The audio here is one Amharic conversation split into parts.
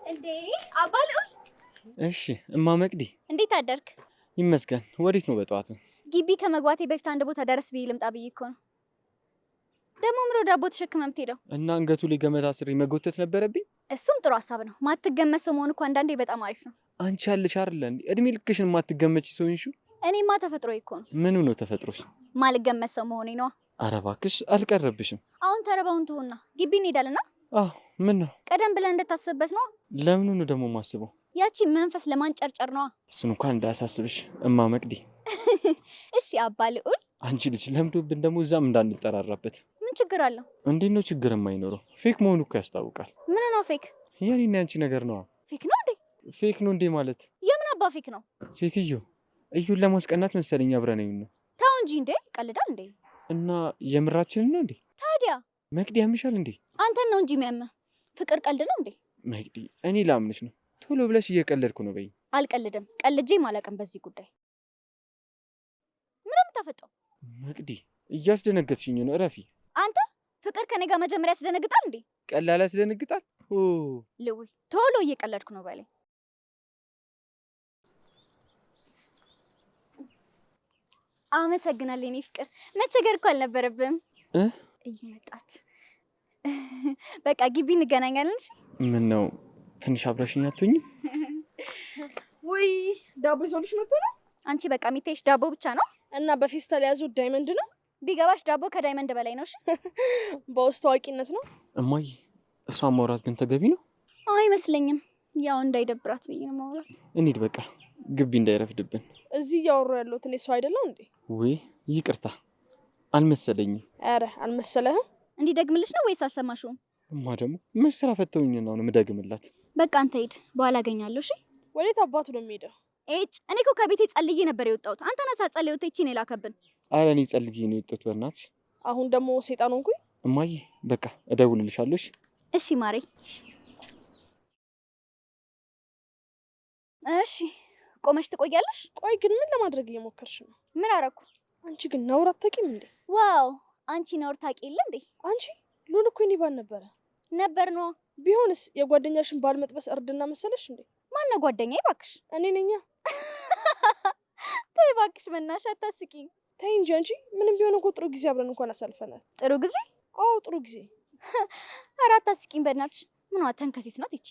እንዴ አባልዑል እሺ እማ መቅዲ እንዴት አደርክ? ይመስገን። ወዴት ነው በጠዋቱ? ግቢ ከመግባቴ በፊት አንድ ቦታ ደረስ ብዬ ልምጣ ብዬ እኮ ነው። ደግሞ ምሮ ዳቦ ተሸክመህ የምትሄደው? እና አንገቱ ላይ ገመድ አስሬ መጎተት ነበረብኝ? እሱም ጥሩ ሀሳብ ነው። ማትገመት ሰው መሆን እኮ አንዳንዴ በጣም አሪፍ ነው። አንቺ ያለሽ አይደል እንዴ እድሜ ልክሽን ማትገመቺ ሰው እንሹ። እኔማ ተፈጥሮዬ እኮ ነው። ምኑ ነው ተፈጥሮሽ? ማልገመት ሰው መሆኔ ነው። ኧረ እባክሽ አልቀረብሽም። አሁን ተረባውን ትሁንና ግቢ እንሄዳለና? አዎ ምን ነው? ቀደም ብለን እንድታስብበት ነው። ለምኑ ነው ደግሞ ማስበው? ያቺ መንፈስ ለማንጨርጨር ነው። እሱን እንኳን እንዳያሳስብሽ እማ መቅዲ። እሺ አባልዑል። አንቺ ልጅ ለምዶብን ደግሞ እዛም እንዳንጠራራበት። ምን ችግር አለው? እንዴት ነው ችግር የማይኖረው? ፌክ መሆኑ እኮ ያስታውቃል። ምን ነው ፌክ? የኔና ያንቺ ነገር ነው። ፌክ ነው እንዴ? ፌክ ነው እንዴ ማለት? የምን አባ ፌክ ነው? ሴትዮ እዩን ለማስቀናት መሰለኝ አብረን ነው። ታው እንጂ እንዴ ቀልዳል እንዴ? እና የምራችንን ነው እንዴ? ታዲያ መቅዲ ያምሻል እንዴ? አንተን ነው እንጂ የሚያምህ። ፍቅር ቀልድ ነው እንዴ? መቅዲ እኔ ላምንሽ ነው። ቶሎ ብለሽ እየቀለድኩ ነው በይ። አልቀልድም። ቀልጄም አላውቅም በዚህ ጉዳይ። ምንም ተፈጠው? መቅዲ እያስደነገጥሽኝ ነው። እረፊ። አንተ ፍቅር ከኔ ጋር መጀመሪያ ያስደነግጣል እንዴ? ቀላል ያስደነግጣል። ልውል ቶሎ እየቀለድኩ ነው በለኝ። አመሰግናለሁ የኔ ፍቅር። መቸገር እኮ አልነበረብም። እየመጣች በቃ ግቢ እንገናኛለን። እሺ ምን ነው ትንሽ አብረሽኝ አትሆኝም? ወይ ዳቦ ይዞልሽ መጥቶ ነው? አንቺ በቃ የሚታይሽ ዳቦ ብቻ ነው እና በፌስታል ያዙት ዳይመንድ ነው? ቢገባሽ ዳቦ ከዳይመንድ በላይ ነው። እሺ በውስጥ ታዋቂነት ነው። እማዬ እሷን ማውራት ግን ተገቢ ነው? አይመስለኝም። ያው እንዳይደብራት ብዬ ነው ማውራት። እንሂድ በቃ ግቢ እንዳይረፍድብን። እዚህ እያወሩ ያለሁት እኔ ሰው አይደለም እንዴ? ወይ ይቅርታ አልመሰለኝም። ኧረ አልመሰለህም? እንዲደግምልሽ ነው ወይስ አሰማሽውም? እማ ደግሞ መች ስራ ፈተውኝ ነው የምደግምላት? በቃ አንተ ሂድ፣ በኋላ አገኛለሁ። እሺ ወዴት አባቱ ነው የሚሄደው? እኔ እኮ ከቤቴ ጸልዬ ነበር የወጣሁት። አንተ ነህ ሳትጸልይ ወጥቼ ነው የላከብን። ኧረ እኔ ጸልዬ ነው የወጣሁት በእናትሽ። አሁን ደግሞ ሰይጣን ሆንኩኝ። እማዬ በቃ እደውልልሻለሁ። እሺ ማሬ። እሺ ቆመሽ ትቆያለሽ? ቆይ ግን ምን ለማድረግ እየሞከርሽ ነው? ምን አረኩ? አንቺ ግን ነውር አታውቂም እንዴ? ዋው አንቺ ነውር ታውቂ የለ እንዴ? አንቺ ሉል እኮ የኔ ባል ነበረ። ነበር ነው። ቢሆንስ የጓደኛሽን ባል መጥበስ እርድና መሰለሽ እንዴ? ማነው ጓደኛዬ? እባክሽ እኔ ነኛ። ተይ እባክሽ መናሽ አታስቂኝ። ተይ እንጂ አንቺ ምንም ቢሆን እኮ ጥሩ ጊዜ አብረን እንኳን አሳልፈናል። ጥሩ ጊዜ? አዎ ጥሩ ጊዜ። ኧረ አታስቂኝ በእናትሽ። ምኗ ተንከሲስ ናት ይቺ?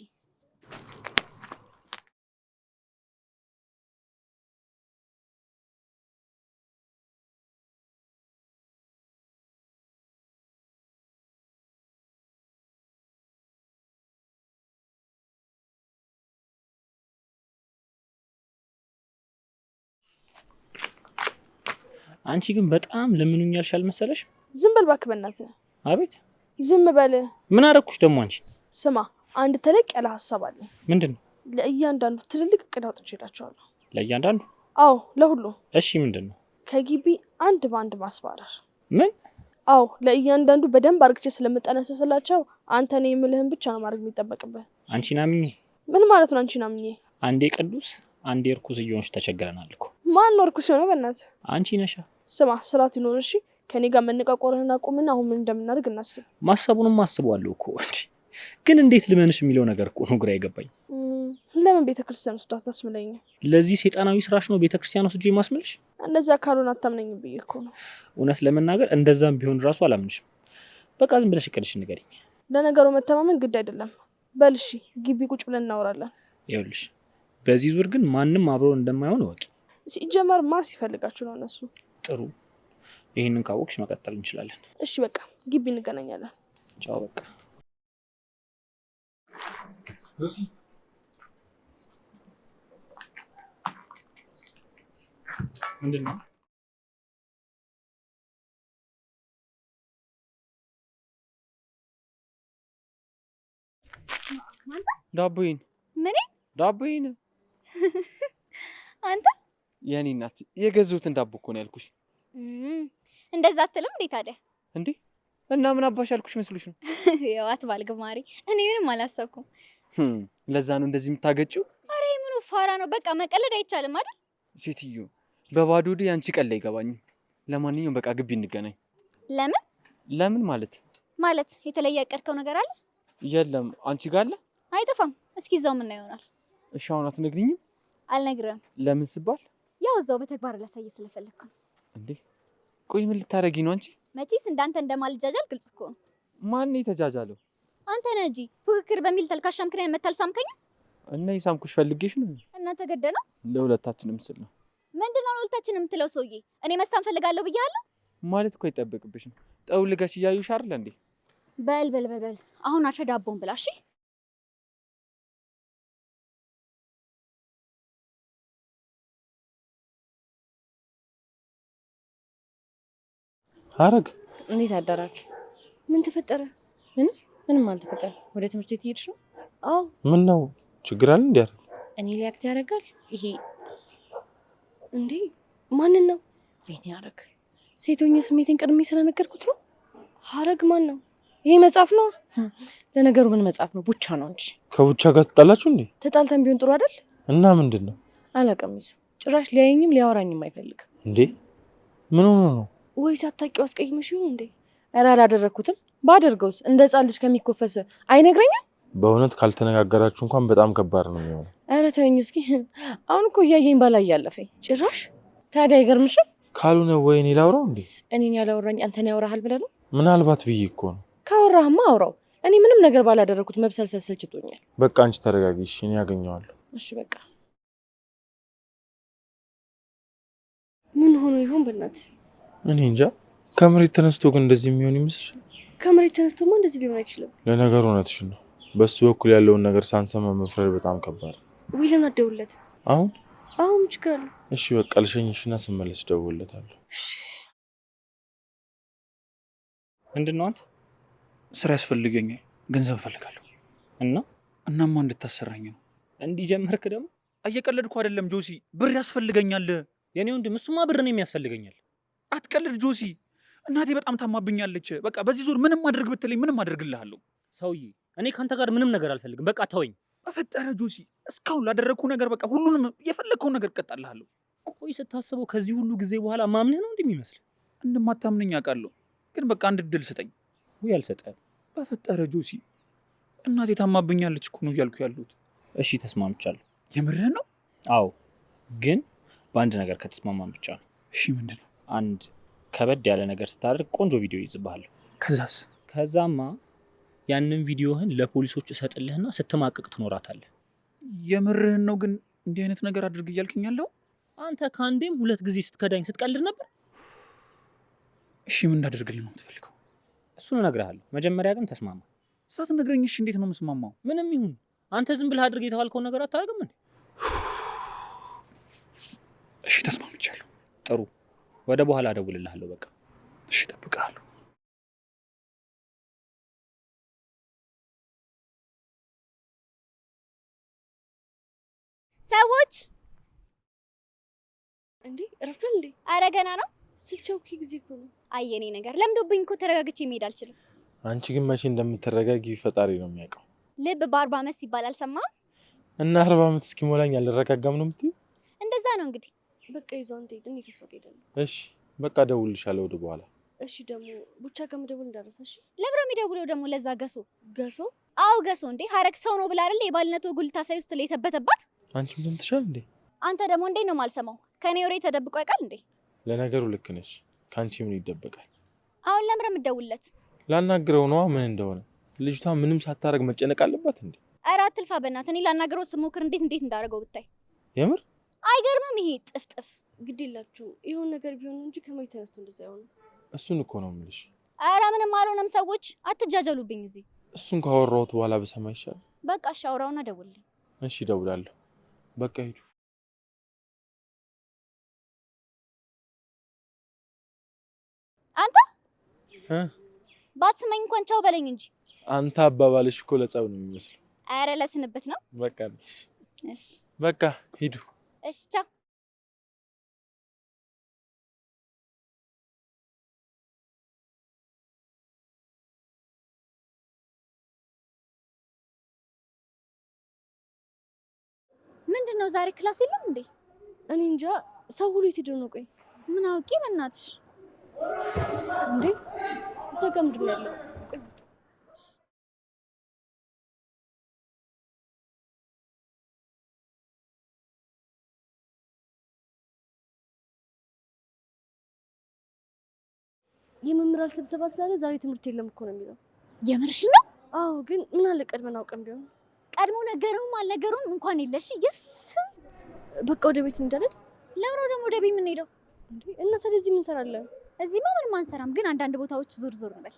አንቺ ግን በጣም ለምኑኛልሽ አልመሰለሽ? ዝም በል እባክህ በእናትህ። አቤት ዝም በል። ምን አደረኩሽ ደግሞ አንቺ? ስማ አንድ ተለቅ ያለ ሀሳብ አለ። ምንድነው? ለእያንዳንዱ ትልልቅ እቅድ አውጥቼላቸዋለሁ። ለእያንዳንዱ? አዎ ለሁሉ። እሺ ምንድነው? ከግቢ አንድ ባንድ ማስባረር። ምን? አዎ ለእያንዳንዱ በደንብ አርግቼ ስለምጠነሰስላቸው አንተ ነው የምልህን ብቻ ነው ማድረግ የሚጠበቅብህ። አንቺን አምኜ? ምን ማለት ነው አንቺን አምኜ? አንዴ ቅዱስ አንዴ እርኩስ እየሆንሽ ተቸግረናል እኮ። ማን ነው እርኩስ የሆነው በእናትህ? አንቺ ነሻ። ስማ ስርዓት ይኖር እሺ። ከኔ ጋር መነቃቆርህን አቁምና አሁን ምን እንደምናደርግ እናስብ። ማሰቡንም አስበዋለሁ እኮ እንዴ። ግን እንዴት ልመንሽ የሚለው ነገር እኮ ነው ግራ የገባኝ። ለምን ቤተክርስቲያን ውስጥ አታስምለኝ? ለዚህ ሰይጣናዊ ስራሽ ነው ቤተክርስቲያን ውስጥ ማስመልሽ? እንደዛ ካልሆነ አታምነኝም ብዬ እኮ ነው። እውነት ለመናገር እንደዛም ቢሆን ራሱ አላምንሽም። በቃ ዝም ብለሽ እቅድሽ ንገሪኝ። ለነገሩ መተማመን ግድ አይደለም። በል እሺ ግቢ ቁጭ ብለን እናወራለን። ይኸውልሽ በዚህ ዙር ግን ማንም አብሮ እንደማይሆን ወቂ። ሲጀመር ማስ ይፈልጋችሁ ነው እነሱ። ጥሩ ይሄንን ካወቅሽ መቀጠል እንችላለን። እሺ በቃ ግቢ እንገናኛለን። ቻው በቃ። ጆሲ ምንድነው? ዳቦዬን። ምን? ዳቦዬን። አንተ የኔ እናት የገዙትን ዳቦ እኮ ነው ያልኩሽ። እንደዛ አትልም እንዴ ታዲያ? እንዴ እና ምን አባሽ ያልኩሽ መስሎሽ ነው? ያው አትባልግ ማሪ። እኔ ምንም አላሰብኩም። ለዛ ነው እንደዚህ የምታገጪው? አረ ምኑ ፋራ ነው። በቃ መቀለድ አይቻልም አይደል? ሴትዮ በባዶ ዲ አንቺ ቀልድ አይገባኝም። ለማንኛውም በቃ ግቢ እንገናኝ። ለምን? ለምን ማለት የተለየ ያቀርከው ነገር አለ? የለም አንቺ ጋር አለ? አይጠፋም። እስኪ እዛው ምን ይሆናል? እሺ አሁን አትነግሪኝም? አልነግርህም። ለምን ሲባል? ያው እዛው በተግባር ላሳይ ስለፈለኩ ነው። እንዴ ቆይ ምን ልታረጊ ነው አንቺ? መቼስ እንዳንተ እንደማልጃጃል ግልጽ እኮ ነው። ማን የተጃጃለው? አንተ ነህ እንጂ ፉክክር በሚል ተልካሻ ምክንያት መታልሳምከኝ እና የሳምኩሽ ፈልጌሽ ነው። እና ተገደና ለሁለታችንም ስል ነው። ምንድነው ለሁለታችንም የምትለው ሰውዬ? እኔ መሳም ፈልጋለሁ ብያለሁ ማለት እኮ አይጠበቅብሽም። ጠውልገሽ እያዩሽ አይደል እንዴ? በል አሁን አሸ ዳቦን ብላ እሺ። ሐረግ እንዴት አደራችሁ? ምን ተፈጠረ? ምንም አልተፈጠረ። ወደ ትምህርት ቤት እየሄድሽ ነው? አዎ። ምን ነው ችግር አለ እንዴ? እኔ ሊያክት ያደርጋል ይሄ እንዴ ማንን ነው? ወይኔ ሐረግ ሴቶኛ ስሜቴን ቀድሜ ስለነገርኩት ነው። ሐረግ ማን ነው? ይሄ መጽሐፍ ነው። ለነገሩ ምን መጽሐፍ ነው? ቡቻ ነው እንጂ። ከቡቻ ጋር ትጣላችሁ እንዴ? ተጣልተን ቢሆን ጥሩ አይደል? እና ምንድነው? አላውቅም። ይሱ ጭራሽ ሊያየኝም ሊያወራኝም አይፈልግም። እንዴ ምን ሆኖ ነው? ወይስ አታውቂው አስቀይመሽ ይሁን እንዴ? ኧረ አላደረኩትም። ባደርገውስ እንደ ሕፃን ልጅ ከሚኮፈስ አይነግረኝም። በእውነት ካልተነጋገራችሁ እንኳን በጣም ከባድ ነው የሚሆነው። ኧረ ተወኝ እስኪ። አሁን እኮ እያየኝ ባላይ ያለፈኝ ጭራሽ። ታዲያ አይገርምሽም? ካልሆነ ወይ እኔ ላውራው እንዴ? እኔን ያላወራኝ አንተን ያወራሃል ብለህ ነው? ምናልባት ብዬ እኮ ነው። ካወራህማ አውራው። እኔ ምንም ነገር ባላደረኩት መብሰልሰል ሰልችቶኛል። በቃ አንቺ ተረጋጊ እሺ፣ እኔ ያገኘዋለሁ። እሺ በቃ። ምን ሆኖ ይሆን በእናትህ? እኔ እንጃ። ከመሬት ተነስቶ ግን እንደዚህ የሚሆን ይመስልሻል? ከመሬት ተነስቶማ እንደዚህ ሊሆን አይችልም። ለነገሩ እውነትሽን ነው። በሱ በኩል ያለውን ነገር ሳንሰማ መፍረድ በጣም ከባድ። ወይ ለምን አትደውልለት? አሁን ችግር አለ? እሺ በቃ ልሸኝሽና ስመለስ እደውልለታለሁ። ምንድን ነው አንተ? ስራ ያስፈልገኛል፣ ገንዘብ እፈልጋለሁ። እናማ እንድታሰራኝ ነው። እንዲጀመርክ ደግሞ? እየቀለድኩ አይደለም ጆሲ፣ ብር ያስፈልገኛል። የኔ ወንድም እሱማ ብር ነው የሚያስፈልገኛል። አትቀልድ ጆሲ፣ እናቴ በጣም ታማብኛለች። በቃ በዚህ ዙር ምንም አድርግ ብትለኝ ምንም አድርግልሃለሁ። ሰውዬ እኔ ካንተ ጋር ምንም ነገር አልፈልግም። በቃ ተወኝ። በፈጠረ ጆሲ፣ እስካሁን ላደረግኩ ነገር በቃ ሁሉንም የፈለግከውን ነገር እቀጣልሃለሁ። ቆይ ስታስበው ከዚህ ሁሉ ጊዜ በኋላ ማምንህ ነው እንደሚመስል? እንደማታምነኝ አውቃለሁ፣ ግን በቃ አንድ እድል ስጠኝ። ወይ አልሰጠህም። በፈጠረ ጆሲ፣ እናቴ ታማብኛለች እኮ ነው እያልኩ ያለሁት። እሺ ተስማምቻለሁ። የምርህን ነው? አዎ፣ ግን በአንድ ነገር ከተስማማን ብቻ ነው። እሺ ምንድን ነው? አንድ ከበድ ያለ ነገር ስታደርግ ቆንጆ ቪዲዮ ይይዝብሃለሁ። ከዛስ? ከዛማ ያንን ቪዲዮህን ለፖሊሶች እሰጥልህና ስትማቅቅ ትኖራታለህ። የምርህን ነው? ግን እንዲህ አይነት ነገር አድርግ እያልከኝ ያለው? አንተ ከአንዴም 2 ጊዜ ስትከዳኝ ስትቀልድ ነበር። እሺ ምን እንዳደርግልህ ነው የምትፈልገው? እሱን እነግርሃለሁ። መጀመሪያ ግን ተስማማ። ሳትነግረኝ እሺ እንዴት ነው የምስማማው? ምንም ይሁን አንተ ዝም ብለህ አድርግ የተባልከውን ነገር አታደርግም እንዴ? እሺ ተስማምቻለሁ። ጥሩ፣ ወደ በኋላ እደውልልሃለሁ። በቃ እሺ እጠብቅሃለሁ። ሰዎች እንዴ ረፍዷል እንዴ? አረ ገና ነው። ስልቻውኪ ጊዜ እኮ ነው። አየኔ ነገር ለምዶብኝ እኮ ተረጋግቼ መሄድ አልችልም። አንቺ ግን መቼ እንደምትረጋጊ ፈጣሪ ነው የሚያውቀው። ልብ በ40 ዓመት ሲባል አልሰማም? እና 40 ዓመት እስኪሞላኝ አልረጋጋም ነው የምትይው? እንደዛ ነው እንግዲህ። በቃ ይዟን ትሄድ። እኔ ከሷ ጋር እሄዳለሁ። እሺ በቃ እደውልልሻለሁ ወደ በኋላ። እሺ ደግሞ ቡቻ ከምደውል እንዳረሳሽ። ለብሮ የሚደውለው ደግሞ ለዛ ገሶ ገሶ? አዎ ገሶ። እንዴ ሐረግ ሰው ነው ብላ አይደል የባልነቱ ጉልታ ሳይ ውስጥ ለተበተባት። አንቺም ሰምተሻል እንዴ? አንተ ደግሞ እንዴት ነው የማልሰማው? ከኔ ወሬ ተደብቆ ያውቃል እንዴ? ለነገሩ ልክ ነሽ። ካንቺ ምን ይደበቃል? አሁን ለምረ የምትደውልለት? ላናግረው ነዋ ምን እንደሆነ። ልጅቷ ምንም ሳታረግ መጨነቅ አለባት እንዴ? ኧረ አትልፋ በእናትህ። እኔ ላናግረው ስሞክር እንዴት እንዳደረገው ብታይ። የምር አይገርምም? ይሄ ጥፍጥፍ ግድ የላችሁ ይሁን ነገር ቢሆን እንጂ ከመሬት ተነስቶ እንደዛ አይሆንም። እሱን እኮ ነው የምልሽ። ኧረ ምንም አልሆነም። ሰዎች አትጃጀሉብኝ እዚህ። እሱን ካወራሁት በኋላ ብሰማ ይሻላል። በቃ እሺ አውራውና ደውልልኝ። እሺ እደውላለሁ። በቃ ሂዱ። አንተ ባትስመኝ እንኳን ቻው በለኝ እንጂ። አንተ አባባልሽ እኮ ለጸብ ነው የሚመስለው። ኧረ ለስንብት ነው። በቃ እሺ በቃ ሂዱ። እሺ ቻው። ምንድነው ዛሬ ክላስ የለም እንዴ? እኔ እንጃ። ሰው ሁሉ የት ሄዶ ነው? ቆይ ምን አውቄ በእናትሽ። እንዴ እዛ ጋር ምንድን ነው ያለው? የመምህራን ስብሰባ ስላለ ዛሬ ትምህርት የለም እኮ ነው የሚለው። የምርሽ ነው? አዎ፣ ግን ምን አለ ቀድመን አውቀን ቢሆን። ቀድሞ ነገሩም አልነገሩም እንኳን የለሽ። የስ በቃ ወደ ቤት እንዳለድ። ለምን ደግሞ ወደ ቤት የምንሄደው እንዴ? እና ስለዚህ ምን እንሰራለን? እዚህማ ምንም አንሰራም፣ ግን አንዳንድ ቦታዎች ዞር ዞር እንበል።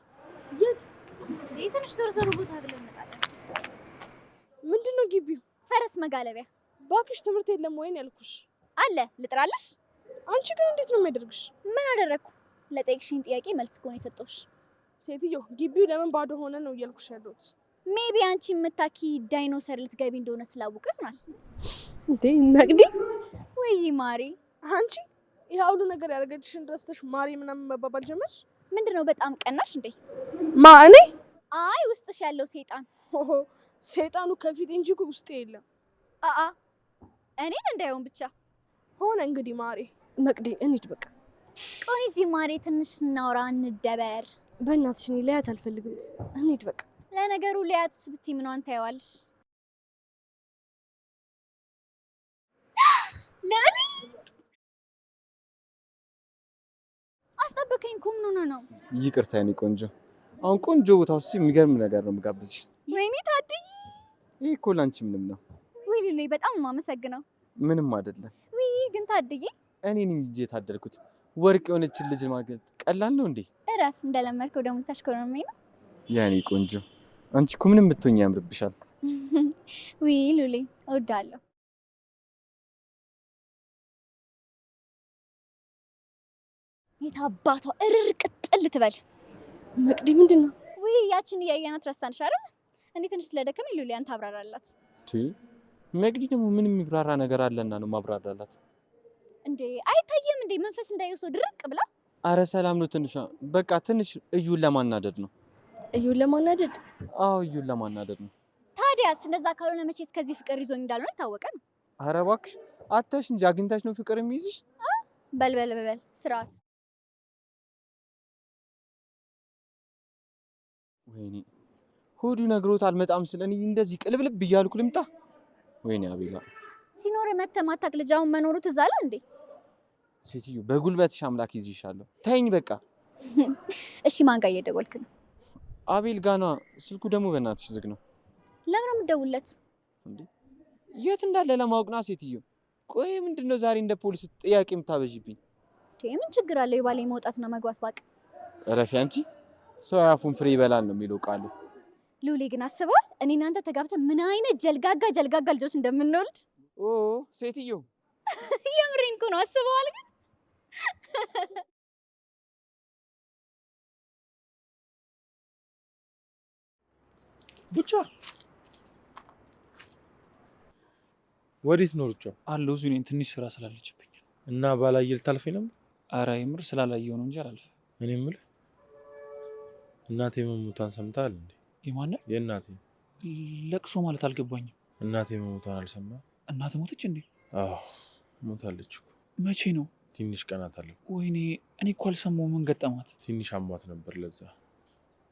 የት? ትንሽ ዞር ዞር ቦታ ብለን እንመጣለን። ምንድነው ግቢው? ፈረስ መጋለቢያ። ባክሽ ትምህርት የለም ወይን ያልኩሽ። አለ ልጥራለሽ? አንቺ ግን እንዴት ነው የሚያደርግሽ? ምን አደረግኩ? ለጠየቅሽኝ ጥያቄ መልስ እኮ ነው የሰጠሁሽ። ሴትዮ ግቢው ለምን ባዶ ሆነ ነው እያልኩሽ ያለሁት። ሜቢ አንቺ የምታኪ ዳይኖሰር ልትገቢ እንደሆነ ስላወቀ ይሆናል። እንዴ ነግዲ? ወይ ማሪ፣ አንቺ ይሄ ሁሉ ነገር ያደረገችሽን ረስተሽ ማሪ ምናምን መባባል ጀመርሽ? ምንድነው በጣም ቀናሽ እንዴ? ማ እኔ? አይ ውስጥሽ ያለው ሰይጣን። ኦሆ ሰይጣኑ ከፊት እንጂ ውስጤ የለም። አአ እኔን እንዳይሆን ብቻ ሆነ እንግዲህ ማሪ። መቅዲ እንሂድ በቃ። ቆይ እንጂ ማሪ፣ ትንሽ እናውራ፣ እንደበር። በእናትሽ እኔ ላያት አልፈልግም። እንሂድ በቃ። ለነገሩ ሊያትስ ብትይ ምኗን ታየዋለሽ? ለኔ አስጠበቀኝ እኮ። ምን ሆነ ነው? ይቅርታ የኔ ቆንጆ። አሁን ቆንጆ ቦታ ውስጥ የሚገርም ነገር ነው የምጋብዝሽ። ወይኔ ታድዬ፣ ይሄ እኮ ላንቺ ምንም ነው። ወይ ሉሌ፣ በጣም የማመሰግነው። ምንም አይደለም። ወይ ግን ታድዬ፣ እኔ ነኝ እንጂ የታደልኩት። ወርቅ የሆነችን ልጅ ማግኘት ቀላል ነው እንዴ? እረፍ። እንደለመድከው ደግሞ ታሽኮረመኝ ነው። ያኔ ቆንጆ፣ አንቺ እኮ ምንም ብትሆኚ ያምርብሻል። ወይ ሉሌ፣ እወዳለሁ። የታባቷ እርር ቅጥል ትበል። መቅዲ ምንድን ነው? ወይ ያችን እያየናት ረሳንሽ አይደል? እንዴ ትንሽ ስለደከመኝ ሉሌ አንተ አብራራላት። መቅዲ ደግሞ ምን የሚብራራ ነገር አለና ነው ማብራራላት? እንዴ አይታየም እንዴ መንፈስ እንዳይወስድ ድርቅ ብላ። አረ ሰላም ነው። ትንሽ በቃ ትንሽ እዩን ለማናደድ ነው። እዩን ለማናደድ? አዎ እዩን ለማናደድ ነው። ታዲያስ እንደዛ ካልሆነ መቼ እስከዚህ ፍቅር ይዞኝ እንዳልሆነ የታወቀ ነው። አረ እባክሽ አተሽ እንጂ አግኝታሽ ነው ፍቅር የሚይዝሽ? በል ስርዓት። ወይኔ ሆዱ ነግሮት አልመጣም ስለኔ እንደዚህ ቅልብልብ እያልኩ ልምጣ? ወይኔ አቤላ፣ ሲኖር መተማታቅ ልጃውን መኖሩ ትዝ አለ እንዴ? ሴትዮ በጉልበትሽ አምላክ ይዝሻለሁ። ተይኝ በቃ። እሺ ማን ጋር እየደወልክ ነው? አቤል ጋና። ስልኩ ደግሞ በእናትሽ ዝግ ነው። ለምን ነው የምትደውልለት? እንዴ የት እንዳለ ለማወቅና። ሴትዮ ቆይ ምንድነው ዛሬ እንደ ፖሊስ ጥያቄ የምታበዥብኝ? ምን ችግር አለው? የባሌ መውጣትና መግባት ባቅ። እረፊ አንቺ። ሰው ያፉን ፍሬ ይበላል ነው የሚለው ቃሉ። ሉሌ ግን አስበዋል እኔ እናንተ ተጋብተን ምን አይነት ጀልጋጋ ልጆች እንደምንወልድ? ኦ ሴትዮ የምሬን እኮ ነው። አስበዋል ግን ብቻ ወዴት ነው ሩጫው? አለው እዚሁ ነኝ። ትንሽ ስራ ስላለችብኝ እና ባላየ ልታልፈኝ ነበር? ኧረ የምር ስላላየው ነው እንጂ አላልፍም። እኔ የምልህ እናቴ መሞቷን ሰምተሃል እንዴ? የማን? የእናቴ። ለቅሶ ማለት አልገባኝም። እናቴ መሞቷን አልሰማህም? እናትህ ሞተች እንዴ? አዎ ሞታለች እኮ። መቼ ነው? ትንሽ ቀናት አለ። ወይኔ እኔ እኮ አልሰማሁም። ምን ገጠማት? ትንሽ አሟት ነበር ለዛ።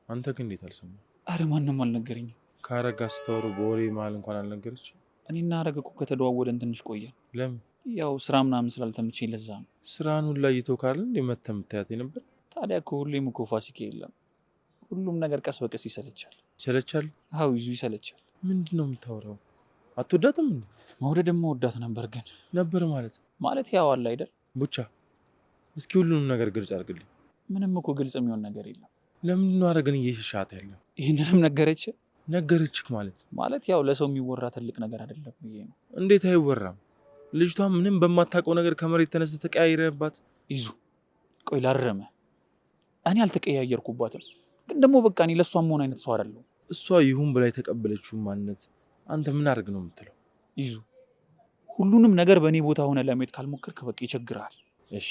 አንተ ግን እንዴት አልሰማህም? አረ ማንም አልነገረኝም። ከአረጋ ስታወሩ በወሬ መሀል እንኳን አልነገረች? እኔና አረጋ እኮ ከተደዋወለን ትንሽ ቆየን። ለምን? ያው ስራ ምናምን ስላልተመቸኝ ለዛ ነው። ስራን ሁላ እየተውክ አይደል እንዴ መተህ የምታያት ነበር? ታዲያ እኮ ሁሌም እኮ ፋሲካ የለም። ሁሉም ነገር ቀስ በቀስ ይሰለቻል። ይሰለቻል? አዎ ይዙ ይሰለቻል። ምንድን ነው የምታወራው? አትወዳትም እንዴ? መውደድማ ወዳት ነበር። ግን ነበር ማለት ያው አለ አይደል? ብቻ እስኪ ሁሉንም ነገር ግልጽ አድርግልኝ። ምንም እኮ ግልጽ የሚሆን ነገር የለም። ለምንድን ነው አረግን እየሸሻት ያለው? ይህንንም ነገረችክ ማለት ያው ለሰው የሚወራ ትልቅ ነገር አይደለም ብዬ ነው። እንዴት አይወራም? ልጅቷ ምንም በማታውቀው ነገር ከመሬት ተነስተህ ተቀያይረህባት። ይዙ ቆይ ላረመ። እኔ አልተቀያየርኩባትም፣ ግን ደግሞ በቃ እኔ ለእሷ መሆን አይነት ሰው አይደለሁም። እሷ ይሁን ብላ የተቀበለችው ማንነት አንተ ምን አድርግ ነው የምትለው? ይዙ ሁሉንም ነገር በእኔ ቦታ ሆነ ለማየት ካልሞከርክ በቃ ይቸግራል። እሺ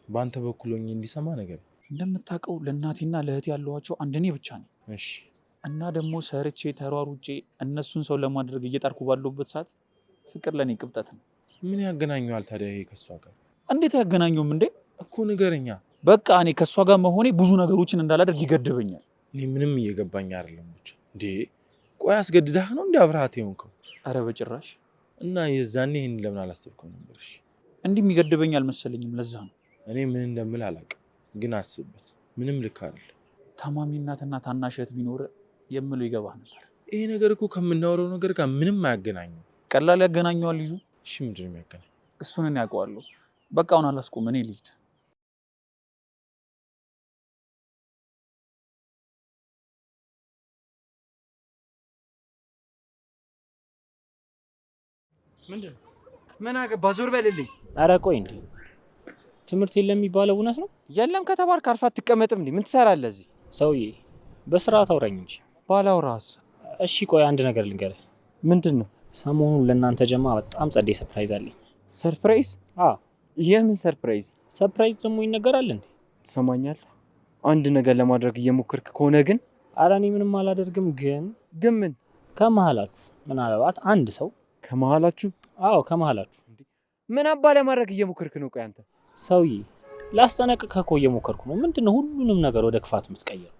በአንተ በኩል ሆኜ እንዲሰማ ነገር። እንደምታውቀው ለእናቴና ለእህቴ ያለዋቸው አንድ እኔ ብቻ ነኝ። እሺ እና ደግሞ ሰርቼ ተሯሩጬ እነሱን ሰው ለማድረግ እየጣርኩ ባለሁበት ሰዓት ፍቅር ለኔ ቅብጠት ነው። ምን ያገናኘዋል ታዲያ ይሄ ከሷ ጋር? እንዴት አያገናኘውም እንዴ? እኮ ንገረኛ። በቃ እኔ ከሷ ጋር መሆኔ ብዙ ነገሮችን እንዳላደርግ ይገድበኛል። እኔ ምንም እየገባኝ አይደለም። ብቻ እንዴ ቆይ አስገድዳህ ነው እንዴ አብረሃት የሆንከው? አረ በጭራሽ። እና የዛኔ ይሄን ለምን አላሰብከው ነበር? እሺ እንዲህ የሚገድበኝ አልመሰለኝም። ለዛ ነው እኔ ምን እንደምል አላውቅም፣ ግን አስብበት። ምንም ልክ አይደል። ታማሚ እናትና ታናሽ እህት ቢኖር የምለው ይገባ ነበር። ይሄ ነገር እኮ ከምናወራው ነገር ጋር ምንም አያገናኝም። ቀላል ያገናኘዋል ይዙ። እሺ ምንድን ነው የሚያገናኝ? እሱን እኔ ያውቀዋለሁ። በቃ አሁን አላስቆም፣ እኔ ልሂድ። ምንድን ምን አገባ? ዞር በልልኝ። ኧረ ቆይ እንዴ ትምህርት የለም የሚባለው እውነት ነው? የለም ከተባልክ አርፋ አትቀመጥም እንዴ? ምን ትሰራለህ እዚህ? ሰውዬ በስርዓት አውራኝ እንጂ። ባላውራስ? እሺ ቆይ አንድ ነገር ልንገርህ። ምንድን ነው? ሰሞኑን ለእናንተ ጀማ በጣም ጸዴ ሰርፕራይዝ አለኝ። ሰርፕራይዝ? አዎ። የምን ሰርፕራይዝ? ሰርፕራይዝ ደግሞ ይነገራል እንዴ? ትሰማኛለህ? አንድ ነገር ለማድረግ እየሞከርክ ከሆነ ግን። ኧረ እኔ ምንም አላደርግም። ግን ምን? ከመሀላችሁ ምናልባት አንድ ሰው። ከመሀላችሁ? አዎ ከመሀላችሁ። ምን አባ ለማድረግ እየሞከርክ ነው? ቆይ አንተ ሰውዬ ላስጠነቅቅህ እኮ እየሞከርኩ ነው። ምንድነው ሁሉንም ነገር ወደ ክፋት የምትቀይረው?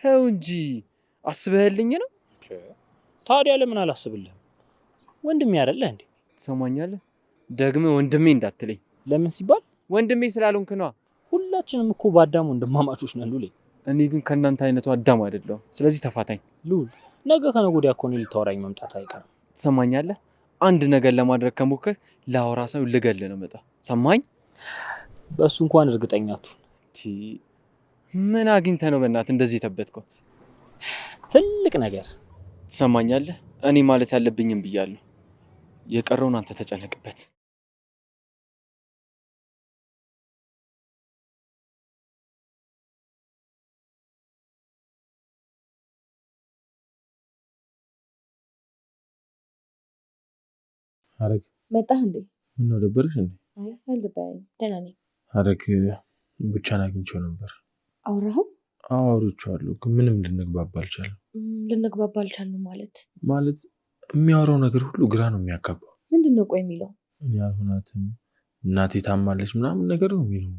ተው እንጂ አስበህልኝ ነው? ታዲያ ለምን አላስብልህም? ወንድሜ አይደለህ እንዴ? ትሰማኛለህ? ደግመ ወንድሜ እንዳትለኝ። ለምን ሲባል? ወንድሜ ስላልሆንክ ነዋ። ሁላችንም እኮ በአዳም ወንድማማቾች ነን ሉሌ። እኔ ግን ከእናንተ አይነቱ አዳም አይደለሁም። ስለዚህ ተፋታኝ። ሉል ነገ ከነገ ወዲያ እኮ እኔ ልታወራኝ መምጣት አይቀርም። ትሰማኛለህ? አንድ ነገር ለማድረግ ከሞከር ላወራ ሰው ልገል ነው መጣ። ሰማኝ? በእሱ እንኳን እርግጠኛ አትሁን። ምን አግኝተህ ነው በእናትህ እንደዚህ የተበትከው? ትልቅ ነገር። ትሰማኛለህ? እኔ ማለት ያለብኝም ብያለሁ። የቀረውን አንተ ተጨነቅበት። ሐረግ መጣህ እንዴ? ምነው ደበረሽ እንዴ? አይ አልደበረኝም፣ ደህና ነኝ። ሐረግ ብቻን አግኝቼው ነበር። አውራኸው? አዎ አውርቼዋለሁ፣ ግን ምንም ልንግባባ አልቻለም። ልንግባባ አልቻልንም ማለት የሚያወራው ነገር ሁሉ ግራ ነው የሚያጋባው። ምንድን ነው ቆይ የሚለው? እኔ አልሆናትም፣ እናቴ ታማለች ምናምን ነገር ነው የሚለው።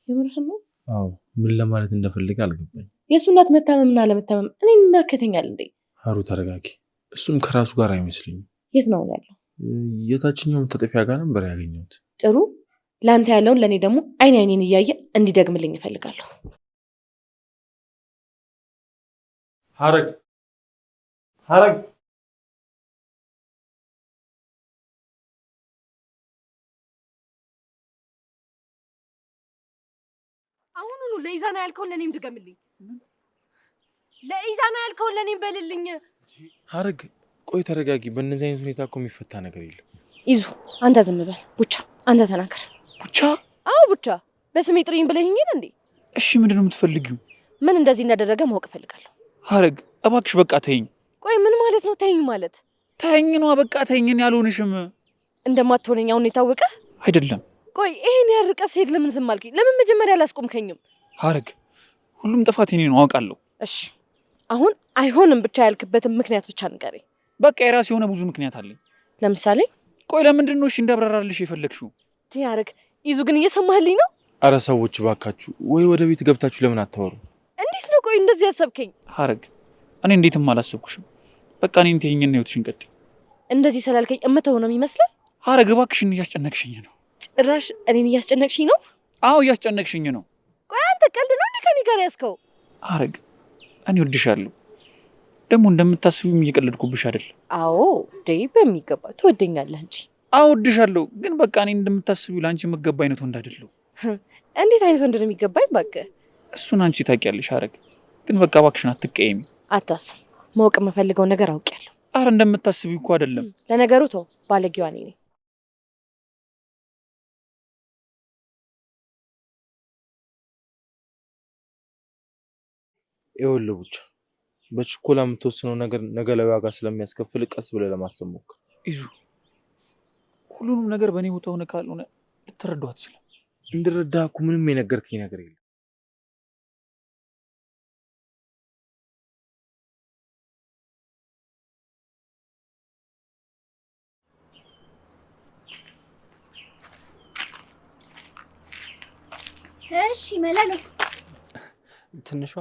የምርህን ነው? አዎ ምን ለማለት እንደፈለገ አልገባኝ። የእሱ እናት መታመምና አለመታመም እኔ ይመለከተኛል እንዴ? ሀሩ ተረጋጊ። እሱም ከራሱ ጋር አይመስለኝም። የት ነው ያለው? የታችኛው መታጠፊያ ጋር ነበር ያገኘሁት። ጥሩ። ለአንተ ያለውን ለእኔ ደግሞ አይኔን እያየ እንዲደግምልኝ እፈልጋለሁ። ሐረግ አሁኑኑ ለኢዛና ያልከውን ለእኔም ድገምልኝ። ለኢዛና ያልከውን ለእኔም በልልኝ። ሐረግ ቆይ ተረጋጊ። በእነዚህ አይነት ሁኔታ እኮ የሚፈታ ነገር የለም። ይዙ አንተ ዝም በል። ቡቻ አንተ ተናገር። ቡቻ? አዎ ቡቻ። በስሜ ጥሪኝ ብለኸኝ እንዴ? እሺ ምንድን ነው የምትፈልጊው? ምን እንደዚህ እንዳደረገ ማወቅ እፈልጋለሁ። ሐረግ እባክሽ በቃ ተይኝ። ቆይ ምን ማለት ነው ተይኝ ማለት? ተይኝ ነዋ በቃ ተይኝ። እኔ አልሆንሽም። እንደማትሆነኝ አሁን የታወቀ አይደለም። ቆይ ይሄን ያርቀ ሲሄድ ለምን ዝም አልከኝ? ለምን መጀመሪያ አላስቆምከኝም? ሐረግ ሁሉም ጥፋት የኔ ነው አውቃለሁ። እሺ አሁን አይሆንም ብቻ ያልክበትን ምክንያት ብቻ ንገረኝ። በቃ የራሴ የሆነ ብዙ ምክንያት አለኝ። ለምሳሌ? ቆይ ለምንድን ነው እሺ እንዳብራራልሽ የፈለግሽው? ቲያረግ ይዙ ግን እየሰማህልኝ ነው? አረ ሰዎች ባካችሁ ወይ ወደ ቤት ገብታችሁ ለምን አታወሩ? እንዴት ነው ቆይ እንደዚህ ያሰብከኝ? ሐረግ እኔ እንዴትም አላሰብኩሽም። በቃ እኔን ተይኝና ህይወትሽን ቀጥይ። እንደዚህ ስላልከኝ እምተው ነው የሚመስለው? ሐረግ እባክሽን እያስጨነቅሽኝ ነው። ጭራሽ እኔን እያስጨነቅሽኝ ነው? አዎ እያስጨነቅሽኝ ነው። ቆይ አንተ ቀልድ ነው እንዴ ከኔ ጋር ያዝከው? ሐረግ እኔ ወድሻለሁ። ደግሞ እንደምታስቢም እየቀለድኩብሽ አይደል? አዎ ደይ በሚገባ ትወደኛለህ እንጂ። አዎ ወድሻለሁ፣ ግን በቃ እኔ እንደምታስቢው ለአንቺ መገባ አይነት ወንድ አይደለሁ። እንዴት አይነት ወንድ ነው የሚገባኝ? እባክህ እሱን አንቺ ታውቂያለሽ ሐረግ። ግን በቃ እባክሽን አትቀየሚ። አታስብ። ማወቅ የምፈልገው ነገር አውቄያለሁ። አረ እንደምታስቢው እኮ አይደለም። ለነገሩ ተው፣ ባለጌዋ እኔ ነኝ። ይኸውልህ ብቻ በችኮላ የምትወስነው ነገር ነገ ላይ ዋጋ ስለሚያስከፍል ቀስ ብለህ ለማሰብ ሞክር። ይዙ ሁሉንም ነገር በእኔ ቦታ ሆነ ካልሆነ ልትረዳው አትችልም። እንድረዳህ እኮ ምንም የነገርከኝ ነገር የለም። እሺ መላሉ ትንሿ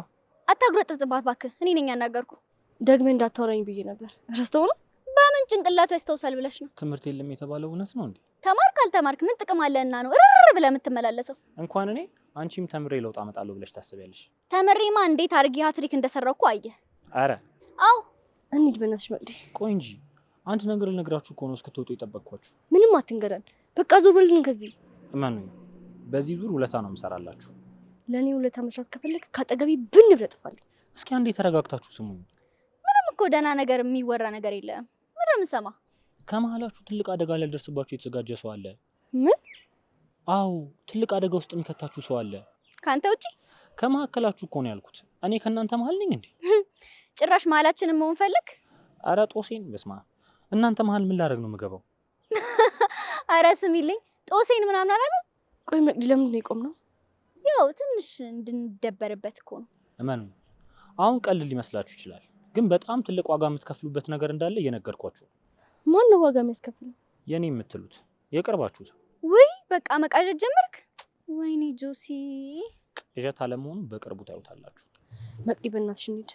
አታጉረጥጥባት እባክህ። እኔ ነኝ ያናገርኩ። ደግሜ እንዳታወራኝ ብዬ ነበር። ረስተው ነው? በምን ጭንቅላቱ ያስታውሳል ብለሽ ነው? ትምህርት የለም የተባለው እውነት ነው እንዴ? ተማርክ አልተማርክ ምን ጥቅም አለና ነው እርር ብለህ የምትመላለሰው? እንኳን እኔ አንቺም ተምሬ ለውጥ አመጣለሁ ብለሽ ታስቢያለሽ? ተመሬማ እንዴት አድርጌ ሃትሪክ እንደሰራው እኮ አየህ። አረ አዎ እንሂድ በእናትሽ መቅዲ። ቆይ እንጂ አንድ ነገር ልነግራችሁ እኮ ነው እስክትወጡ የጠበቅኳችሁ። ምንም አትንገዳን። በቃ ዞር በልን ከዚህ። እመኑኝ በዚህ ዙር ውለታ ነው የምሰራላችሁ። ለእኔ ውለታ መስራት ከፈለግ ካጠገቢ ብን ብለህ ጥፋልኝ። እስኪ አንዴ ተረጋግታችሁ ስሙኝ። ምንም እኮ ደህና ነገር የሚወራ ነገር የለም። ምን ነው የምሰማ? ከመሀላችሁ ትልቅ አደጋ ሊያደርስባችሁ የተዘጋጀ ሰው አለ። ምን? አዎ ትልቅ አደጋ ውስጥ የሚከታችሁ ሰው አለ። ካንተ ውጪ? ከመሀከላችሁ እኮ ነው ያልኩት። እኔ ከእናንተ መሀል ነኝ እንዴ? ጭራሽ መሀላችንን መሆን ፈልግ? አረ ጦሴን በስማ እናንተ መሀል ምን ላደርግ ነው የምገባው? አረ ስሚልኝ ጦሴን ምናምን አላለም። ቆይ መቅዲ ለምንድን ነው የቆምነው? ያው ትንሽ እንድንደበርበት እኮ ነው። እመኑኝ አሁን ቀልል ሊመስላችሁ ይችላል፣ ግን በጣም ትልቅ ዋጋ የምትከፍሉበት ነገር እንዳለ እየነገርኳችሁ። ማን ነው ዋጋ የሚያስከፍለው? የኔ የምትሉት የቅርባችሁ ሰው። ውይ በቃ መቃዠት ጀመርክ። ወይኔ ጆሲ። ቅዠት አለመሆኑ በቅርቡ ታዩታላችሁ። መቅዲ በእናትሽ እንሂድ።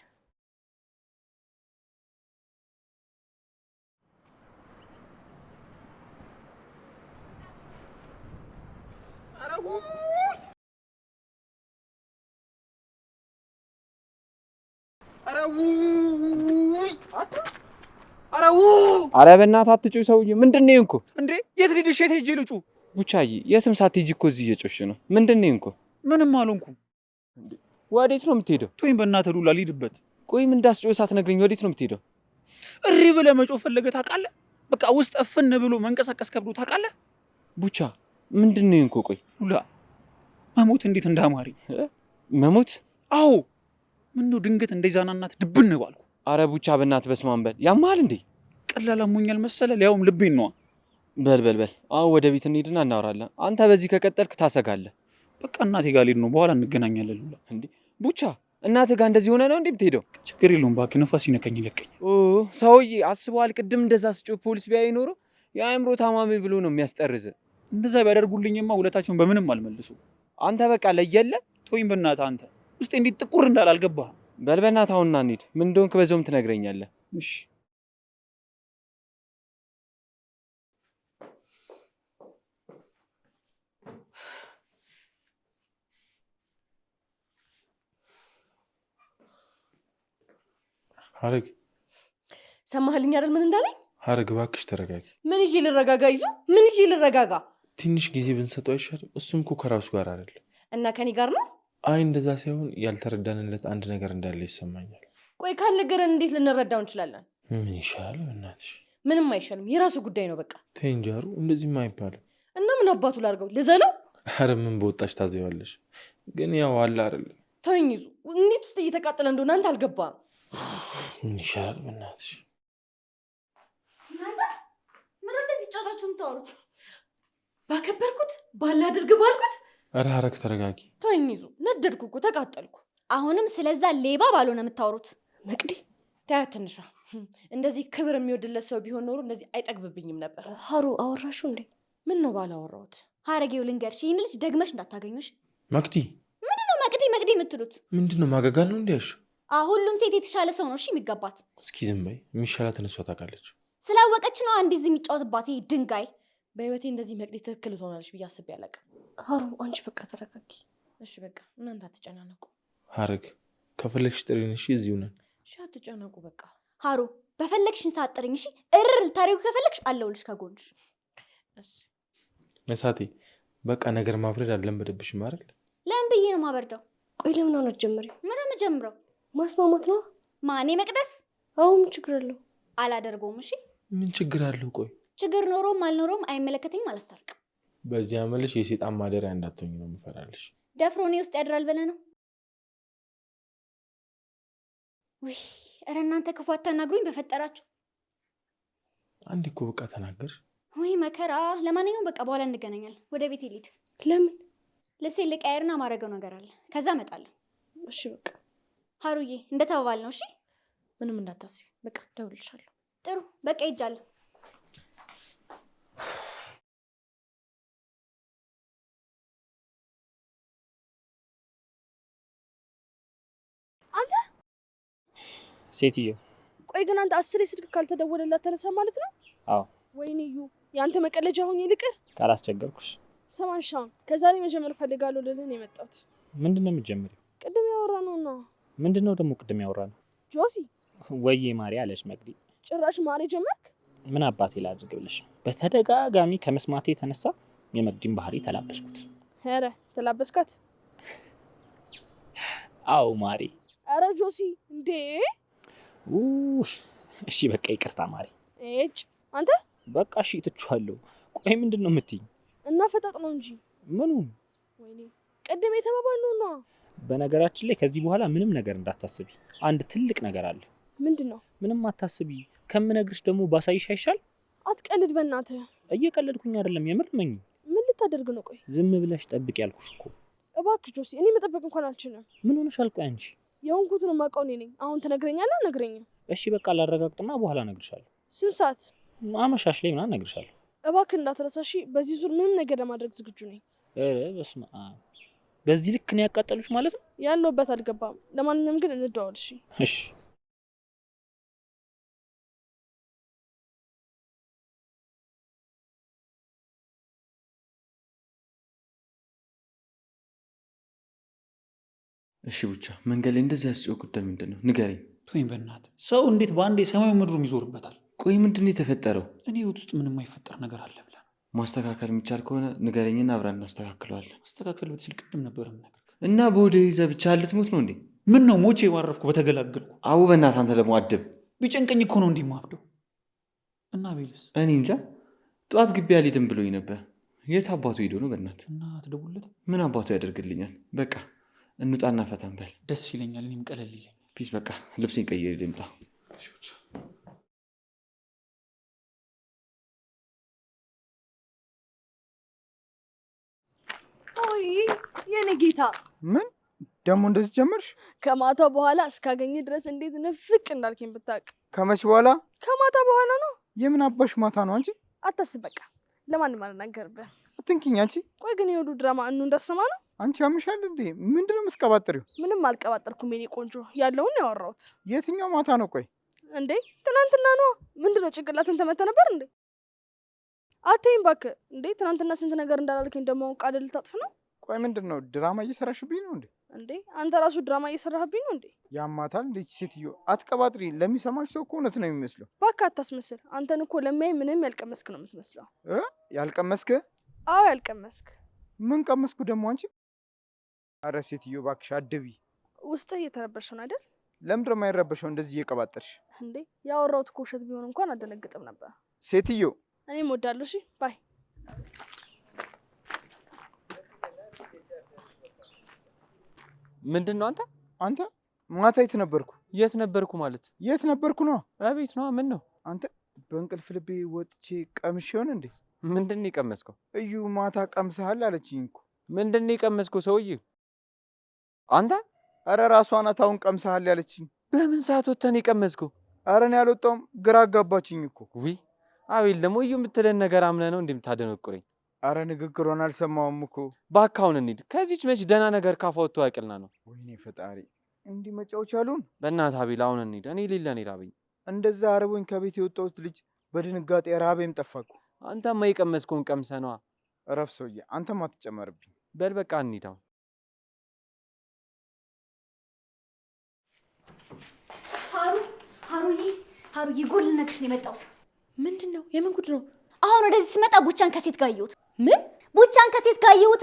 አረ በእናትህ አትጩህ ሰውዬ። ምንድን ነው እንኮ? እንዴ የት ልሂድ? የት ሄጄ ልጩ? ቡቻዬ የትም ሳትሄጂ እኮ እዚህ እየጮሽ ነው። ምንድን ነው እንኮ? ምንም አልሆንኩም። ወዴት ነው የምትሄደው? ቶይም በእናትህ ሉላ ልሂድበት። ቆይ ምን እንዳስጮህ ሳትነግረኝ ወዴት ነው የምትሄደው? እሪ ብለህ መጮህ ፈለገህ ታውቃለህ? በቃ ውስጥ እፍን ብሎ መንቀሳቀስ ከብዶ ታውቃለህ? ቡቻ ምንድን ነው እንኮ? ቆይ ሉላ መሞት እንዴት እንዳማረኝ። መሞት? አዎ ምነው ድንገት እንደዛናናት ድብን ባልኩ። አረ ቡቻ በእናትህ በስመ አብ በል። ያማል እንዴ? ቀላል አሞኛል መሰለ። ሊያውም ልቤን ነዋ። በል አሁን ወደ ቤት እንሂድና እናወራለን። አንተ በዚህ ከቀጠልክ ታሰጋለህ። በቃ እናቴ ጋር ልሄድ ነው። በኋላ እንገናኛለን። ሉላ እንዴ ቡቻ እናትህ ጋር እንደዚህ ሆነ ነው እንዴ የምትሄደው? ችግር የለውም እባክህ፣ ነፋስ ሲነካኝ ይለቀኝ። ኦ ሰውዬ አስበዋል? ቅድም እንደዛ ስጮህ ፖሊስ ቢያይ ኖሮ የአእምሮ ታማሚ ብሎ ነው የሚያስጠርዝ። እንደዛ ቢያደርጉልኝማ ውለታቸውን በምንም አልመልሱ። አንተ በቃ ለየለ። ቶይም በእናትህ አንተ ውስጥ እንዴት ጥቁር እንዳለ አልገባህም። በል በእናትህ አሁንና እንሂድ። ምን እንደሆንክ በዛውም ትነግረኛለህ። እሺ ሀረግ ሰማህልኝ አይደል? ምን እንዳለኝ? ሀረግ እባክሽ ተረጋጊ። ምን ይዤ ልረጋጋ? ይዙ ምን ይዤ ልረጋጋ? ትንሽ ጊዜ ብንሰጠው አይሻልም? እሱም እኮ ከራሱ ጋር አይደለም። እና ከኔ ጋር ነው? አይ እንደዛ ሳይሆን ያልተረዳንለት አንድ ነገር እንዳለ ይሰማኛል። ቆይ ካልነገረን እንዴት ልንረዳው እንችላለን? ምን ይሻላል? በእናትሽ ምንም አይሻልም። የራሱ ጉዳይ ነው በቃ። ተይ እንጂ አሩ፣ እንደዚህማ አይባልም። እና ምን አባቱ ላድርገው? ልዘለው? ኧረ ምን በወጣሽ ታዘዋለሽ። ግን ያው አለ አይደለም። ተወኝ ይዙ። እንዴት ውስጥ እየተቃጠለ እንደሆነ አንተ አልገባም። ምን ይሻላል? በእናትሽ ምን እንደዚህ ጫጫችሁ የምታወሩት? ባከበርኩት ባላ አድርግ ባልኩት። ኧረ ሀረግ ተረጋጊ። ተወኝ ይዙ። ነደድኩ እኮ ተቃጠልኩ። አሁንም ስለዛ ሌባ ባልሆነ የምታወሩት? መቅዲ ታያት ትንሿ እንደዚህ ክብር የሚወድለት ሰው ቢሆን ኖሮ እንደዚህ አይጠግብብኝም ነበር። ሀሩ አወራሹ እንዴ? ምን ነው ባላወራሁት? ሀረጌው ልንገርሽ፣ ይህን ልጅ ደግመሽ እንዳታገኙሽ። መቅዲ ምንድነው መቅዲ የምትሉት? ምንድነው ማጋጋል ነው እንዲያሽ? ሁሉም ሴት የተሻለ ሰው ነው እሺ የሚገባት። እስኪ ዝም በይ። የሚሻላትን እሷ ታውቃለች። ስላወቀች ነው አንድ እዚህ የሚጫወትባት ይሄ ድንጋይ። በህይወቴ እንደዚህ መቅዲ ትክክል ትሆናለች ብዬ አስቤ አላውቅም። ሀሩ አንቺ በቃ ተረጋጊ። እሺ በቃ እናንተ አትጨናነቁ። ሀረግ ከፈለግሽ ጥሪን። እሺ እዚሁ ነን። እሺ አትጨናነቁ በቃ። ሀሩ በፈለግሽን ሰዓት ጥሪኝ እሺ። እርር ታሪኩ ከፈለግሽ አለሁልሽ ከጎንሽ። እሺ ነሳቴ በቃ ነገር ማብረድ አልለመደብሽም አይደል? ለምን ብዬ ነው ማበርደው? ቆይ ለምን አሁን አትጀምሪው? ምን ነው የምጀምረው? ማስማማት ነው። ማኔ መቅደስ? አዎ ምን ችግር አለው? አላደርገውም እሺ። ምን ችግር አለው? ቆይ ችግር ኖሮም አልኖሮም አይመለከተኝም፣ አላስታርቅም። በዚህ አመልሽ የሴጣን ማደሪያ እንዳትሆኝ ነው የምፈራልሽ። ደፍሮ እኔ ውስጥ ያድራል ብለህ ነው? ውይ ኧረ እናንተ ክፉ አታናግሩኝ በፈጠራችሁ። አንዴ እኮ በቃ ተናገር። ወይ መከራ። ለማንኛውም በቃ በኋላ እንገናኛለን። ወደ ቤት ልሂድ። ለምን? ልብሴን ልቀያየርና ማረገው ነገር አለ፣ ከዛ እመጣለሁ። እሺ በቃ ሀሩዬ እንደተባባል ነው እሺ? ምንም እንዳታስቢ በቃ ደውልልሻለሁ። ጥሩ በቃ ሄጃለሁ። አንተ ሴትዮ ቆይ ግን አንተ 10 ስልክ ካልተደወለላት ተነሳ ማለት ነው? አዎ። ወይኔ ዩ ያንተ መቀለጃ ሆኜ ልቅር? ካላስቸገርኩሽ ሰማሻውን ከዛሬ መጀመር ፈልጋለሁ ልልህ ነው የመጣሁት። ምንድነው የምትጀምሪው? ቅድም ያወራነው ነው። ምንድነው ደግሞ ቅድም ያወራነው? ጆሲ ወይዬ ማሪ አለች መቅዲ። ጭራሽ ማሪ ጀመርክ? ምን አባቴ ላድርግ ብለሽ? በተደጋጋሚ ከመስማቴ የተነሳ የመቅዲን ባህሪ ተላበስኩት። ኧረ ተላበስካት? አው ማሪ። ኧረ ጆሲ እንዴ! እሺ በቃ ይቅርታ ማሪ። እጭ አንተ በቃ እሺ ትቻለሁ። ቆይ ምንድነው የምትይኝ? እና ፈጣጥ ነው እንጂ ምኑ? ወይኔ ቅድም የተባባልነው ነው። በነገራችን ላይ ከዚህ በኋላ ምንም ነገር እንዳታስቢ። አንድ ትልቅ ነገር አለ። ምንድነው? ምንም አታስቢ። ከምነግርሽ ደግሞ ባሳይሽ አይሻል? አትቀልድ በእናትህ። እየቀለድኩኝ አይደለም፣ የምር ነኝ። ምን ልታደርግ ነው? ቆይ ዝም ብለሽ ጠብቅ ያልኩሽ እኮ። እባክህ ጆሲ፣ እኔ መጠበቅ እንኳን አልችልም። ምን ሆነሻል? ቆይ አንቺ የሆንኩትን የማውቀው እኔ ነኝ። አሁን ትነግረኛለህ? አልነግረኝም? እሺ በቃ ላረጋግጥና በኋላ እነግርሻለሁ። ስንት ሰዓት? አመሻሽ ላይ ምናምን እነግርሻለሁ። እባክህ እንዳትረሳሽ። በዚህ ዙር ምንም ነገር ለማድረግ ዝግጁ ነኝ። በስመ አብ። በዚህ ልክ ነው ያቃጠሉሽ ማለት ነው? ያለውበት አልገባም። ለማንኛውም ግን እንደዋወል። እሺ እሺ። እሺ ብቻ መንገድ ላይ እንደዚህ ያስጨው ጉዳይ ምንድን ነው ንገረኝ። ቶይም በእናትህ ሰው እንዴት በአንዴ ሰማዩ ምድሩም ይዞርበታል? ቆይ ምንድን ነው የተፈጠረው? እኔ ህይወት ውስጥ ምንም አይፈጠር ነገር አለ ብለህ ነው? ማስተካከል የሚቻል ከሆነ ንገረኝና አብረን እናስተካክለዋለን። ማስተካከል ብትችል ቅድም ነበር የምነግርህ። እና በወደ ይዘህ ብቻ ልትሞት ነው እንዴ? ምን ነው ሞቼ ባረፍኩ በተገላገልኩ። አዎ በእናትህ አንተ ደግሞ አድብ። ቢጨንቀኝ እኮ ነው እንዲህ የማብደው። እና ቤልስ? እኔ እንጃ ጠዋት ግቢ አልሄድም ብሎኝ ነበር። የት አባቱ ሄዶ ነው በእናትህ? እና ትደውልለትም? ምን አባቱ ያደርግልኛል? በቃ እንውጣና ፈታን በል። ደስ ይለኛል፣ እኔም ቀለል ይለኛል። ፒስ። በቃ ልብሴን ቀይሬ ልምጣ። ኦይ የኔ ጌታ፣ ምን ደግሞ እንደዚህ ጀመርሽ? ከማታ በኋላ እስካገኘ ድረስ እንዴት ንፍቅ እንዳልከኝ ብታውቅ። ከመች በኋላ? ከማታ በኋላ ነው። የምን አባሽ ማታ ነው አንቺ? አታስብ፣ በቃ ለማንም አልናገርብህ። አትንኪኝ አንቺ። ቆይ ግን የሁሉ ድራማ እንዳሰማ ነው? አንቺ ያምሻል እንዴ? ምንድነው የምትቀባጥሪው? ምንም አልቀባጠርኩም የኔ ቆንጆ፣ ያለውን ያወራሁት። የትኛው ማታ ነው? ቆይ እንዴ ትናንትና ነው። ምንድነው ጭንቅላትን ተመተ ነበር እንዴ? አትይም እባክህ። እንዴ ትናንትና ስንት ነገር እንዳላልከኝ ደግሞ ቃል ልታጥፍ ነው? ቆይ ምንድነው ድራማ እየሰራሽብኝ ነው እንዴ? እንዴ አንተ ራሱ ድራማ እየሰራህብኝ ነው እንዴ? ያማታል እንዴ ሴትዮ? አትቀባጥሪ። ለሚሰማሽ ሰው እኮ እውነት ነው የሚመስለው። እባክህ አታስመስል። አንተን እኮ ለሚያይ ምንም ያልቀመስክ ነው የምትመስለው። ያልቀመስክ? አዎ ያልቀመስክ። ምን ቀመስኩ ደግሞ አንቺ? አረ ሴትዮ እባክሽ አድቢ። ውስጥህ እየተረበሸ ነው አይደል? ለምንድን ነው የማይረበሸው እንደዚህ እየቀባጠርሽ? እንዴ ያወራሁት እኮ ውሸት ቢሆን እንኳን አደነግጥም ነበር። ሴትዮ እኔም እወዳለሁ። እሺ ባይ። ምንድን ነው አንተ ማታ የት ነበርኩ? የት ነበርኩ ማለት? የት ነበርኩ ነው? አቤት ነው። ምን ነው አንተ? በእንቅልፍ ልቤ ወጥቼ ቀምሼ ሆነ እንዴ? ምንድን ነው የቀመስከው? እዩ ማታ ቀምሰሃል አለችኝ እኮ። ምንድን ነው የቀመስከው ሰውዬ? አንተ? አረ ራሷ ናት አሁን ቀምሰሃል ያለችኝ። በምን ሰዓት ወጥተህ ነው የቀመስከው? አረ እኔ አልወጣሁም፣ ግራ አጋባችኝ እኮ። ውይ አቤል ደግሞ እዩ የምትለን ነገር አምነህ ነው እንደምታደነቁረኝ? አረ ንግግሯን አልሰማሁም እኮ። እባክህ አሁን እንሂድ። ከዚች መች ደህና ነገር ካፏ ወጥቶ ያቅልና ነው። ወይኔ ፈጣሪ፣ እንዲህ መጫወቻ አሉን። በእናትህ አቤል አሁን እንሂድ። እኔ ሌላ እኔ ራበኝ። እንደዛ አርቦኝ ከቤት የወጣሁት ልጅ በድንጋጤ ራቤም ጠፋኩ። አንተማ የቀመስከውን ቀምሰህ ነዋ። እረፍ ሰውዬ፣ አንተም አትጨመርብኝ። በል በቃ እንሂድ አሁን። ሀሩዬ ጉድ ልነግርሽ ነው የመጣሁት። ምንድን ነው? የምን ጉድ ነው? አሁን ወደዚህ ስመጣ ቡቻን ከሴት ጋር አየሁት። ምን? ቡቻን ከሴት ጋር አየሁት።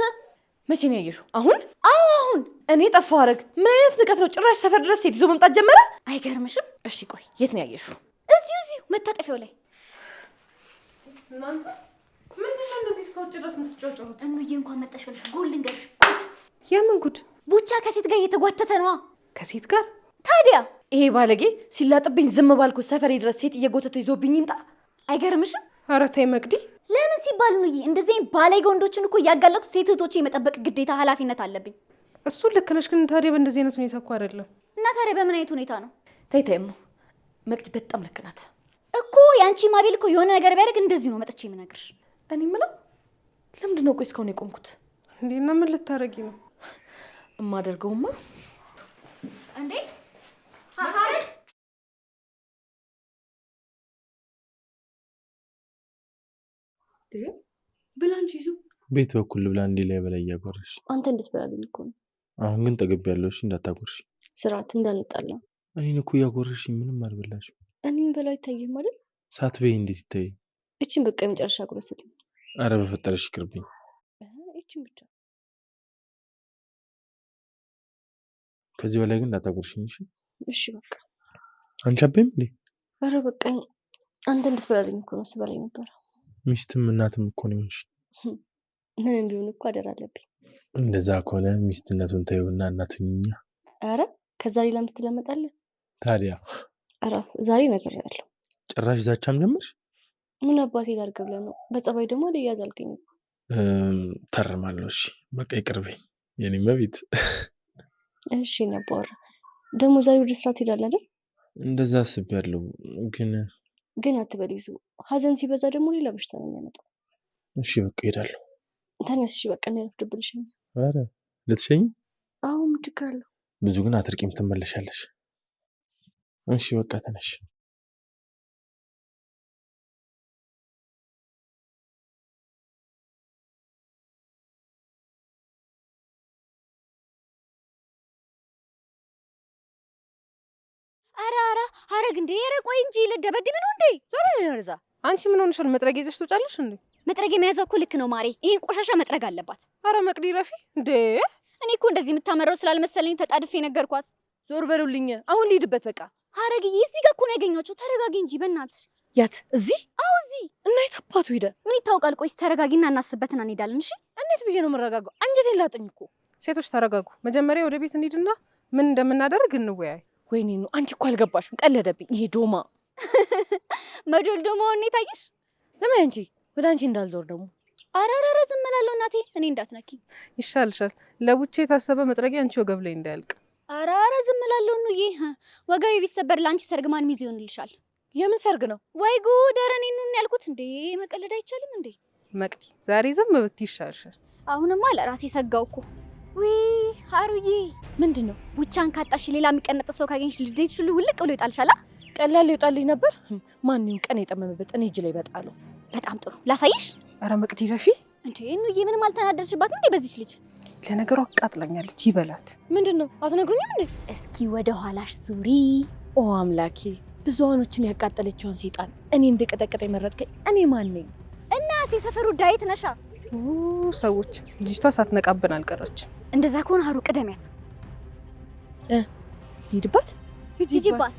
መቼ ነው ያየሽው? አሁን? አዎ አሁን። እኔ ጠፋሁ። አረግ ምን አይነት ንቀት ነው? ጭራሽ ሰፈር ድረስ ሴት ይዞ መምጣት ጀመረ። አይገርምሽም? እሺ ቆይ የት ነው ያየሽው? እዚሁ መታጠፊያው ላይ። እናንተ ምንድን ነው እንደዚህ እስከ ውጭ ድረስ የምትጫወጩት? እኑዬ እንኳን መጣሽ ብለሽ ጉድ ልንገርሽ። ጉድ። የምን ጉድ? ቡቻ ከሴት ጋር እየተጓተተ ነዋ። ከሴት ጋር? ታዲያ ይሄ ባለጌ ሲላጥብኝ ዝም ባልኩ ሰፈሬ ድረስ ሴት እየጎተተ ይዞብኝ ይምጣ። አይገርምሽም? ኧረ ተይ መቅዲ። ለምን ሲባል ነው እንደዚህ ባለጌ ወንዶችን እኮ እያጋለጡ ሴት እህቶቼ የመጠበቅ ግዴታ ኃላፊነት አለብኝ። እሱ ልክ ነሽ፣ ግን ታዲያ በእንደዚህ አይነት ሁኔታ እኮ አይደለም። እና ታዲያ በምን አይነት ሁኔታ ነው? ተይተይማ መቅዲ በጣም ልክ ናት እኮ። ያንቺ ማቤል እኮ የሆነ ነገር ቢያደርግ እንደዚህ ነው መጥቼ የምነግርሽ። እኔ የምለው ለምንድን ነው ቆይ እስካሁን የቆምኩት? እንዴና ምን ልታረጊ ነው? እማደርገውማ እንዴ ሀረግ ብላንቺ ይዙ ቤት በኩል ብላ እንዴ ላይ በላይ ያጎርሽ አንተ እንድትበላልኝ እኮ ነው። አሁን ግን ጠግብ ያለውሽ እንዳታጎርሽ። ስርዓት እንዳንጣላ። እኔን እኮ ያጎርሽ ምንም አልበላሽም። እኔም በላይ አይታይም አይደል? ሳትበይ እንዴት ይታይ? እቺን በቃ የመጨረሻ ጉረሰልኝ። አረ በፈጠረሽ ይቅርብኝ። እቺን ብቻ። ከዚህ በላይ ግን እንዳታጎርሽኝ እሺ? እሺ በቃ። አንቺ አበይም እንዴ? አረ በቃኝ። አንተ እንድትበላልኝ እኮ ነው ስበላኝ ነበር። ሚስትም እናትም እኮ ነው እንጂ ምን እንዲሆን እኮ አደራ አለብኝ። እንደዛ ከሆነ ሚስትነቱን ተይውና እናቱኛ። አረ ከዛ ሌላ ምትለመጣለህ ታዲያ? አረ ዛሬ ነገር ያለው ጭራሽ ዛቻም ጀመርሽ? ምን አባቴ ላድርግ ብለህ ነው? በጸባይ ደግሞ ልያዝ አልከኝ። ተርማለሁ። እሺ በቃ ይቅርበኝ የኔ መቤት። እሺ ነበር ደግሞ ዛሬ ወደ ስራ ትሄዳለህ አይደል? እንደዛ አስቤያለሁ ግን አትበል ይዙ። ሀዘን ሲበዛ ደግሞ ሌላ በሽታ ነው የሚያመጣው። እሺ በቃ እሄዳለሁ። ተነስ። እሺ በቃ እንዳይረፍድብልሽ። አረ ልትሸኝ? አዎ ምን ችግር አለው? ብዙ ግን አትርቂም ትመለሻለሽ። እሺ በቃ ተነሽ። አረ ሀረግ እንዴ! ኧረ ቆይ እንጂ ልደበድብ ነው እንዴ? ዞር ለዛ። አንቺ ምን ሆነሻል? መጥረግ ይዘሽ ትወጫለሽ እንዴ? መጥረግ የመያዟ እኮ ልክ ነው ማሬ። ይሄን ቆሻሻ መጥረግ አለባት። አረ መቅዲ ረፊ እንዴ! እኔ እኮ እንደዚህ የምታመረው ስላልመሰለኝ ተጣድፌ ነገርኳት። ዞር በሉልኝ። አሁን ልሂድበት በቃ። ሀረግዬ እዚህ ጋር እኮ ነው ያገኛቸው። ተረጋጊ እንጂ በእናትሽ። ያት እዚህ? አዎ እዚህ። እና የት አባቱ ሄደ? ምን ይታወቃል? ቆይስ ተረጋጊና እናስበትና እንሄዳለን። እሺ እንዴት ብዬ ነው የምረጋጋው? አንጀቴን ላጠኝ እኮ። ሴቶች ተረጋጉ። መጀመሪያ ወደ ቤት እንሂድና ምን እንደምናደርግ እንወያይ። ወይኔ ነው አንቺ እኮ አልገባሽም። ቀለደብኝ ይሄ ዶማ። መዶል ዶማውን ነው ታይሽ? ዝም በይ አንቺ። ወደ አንቺ እንዳልዞር ደግሞ። አራራራ ዝም እላለሁ እናቴ። እኔ እንዳትነኪ ይሻልሻል። ለቡቼ የታሰበ መጥረጊያ አንቺ ወገብ ላይ እንዳያልቅ። አራራ ዝም እላለሁ ኑዬ። ወገቤ ቢሰበር ለአንቺ ሰርግ ማን ሚዜ ይሆንልሻል? የምን ሰርግ ነው? ወይ ጉድ! ኧረ እኔን ነው ያልኩት እንዴ። መቀለድ አይቻልም እንዴ? መቅዲ ዛሬ ዝም ብትይ ይሻልሻል። አሁንማ ለራሴ ሰጋው እኮ። ወይ ሀሩዬ፣ ምንድነው? ቡቻን ካጣሽ ሌላ የሚቀነጥ ሰው ካገኝሽ ልዴት ሁሉ ውልቅ ብሎ ይጣልሻል። ቀላል ይወጣልኝ ነበር። ማንንም ቀን የጠመመበት እኔ እጅ ላይ በጣለው። በጣም ጥሩ ላሳይሽ። አረ መቅዲ ረፊ እንዴ ኑዬ፣ ምንም አልተናደድሽባት እንዴ በዚች ልጅ? ለነገሩ አቃጥላኛለች። ይበላት። ምንድነው? አትነግሩኝም እንዴ? እስኪ ወደ ኋላሽ ዙሪ። ኦ አምላኬ፣ ብዙሃኖችን ያቃጠለችውን ሰይጣን እኔ እንደቀጠቀጠ የመረጥከኝ እኔ ማን ነኝ? እናስ የሰፈሩ ዳዊት ነሻ። ሰዎች ልጅቷ ሳትነቃብን አልቀረች። እንደዛ ከሆነ ሀሩ ቅደሚያት። ሂድባት ሂጂባት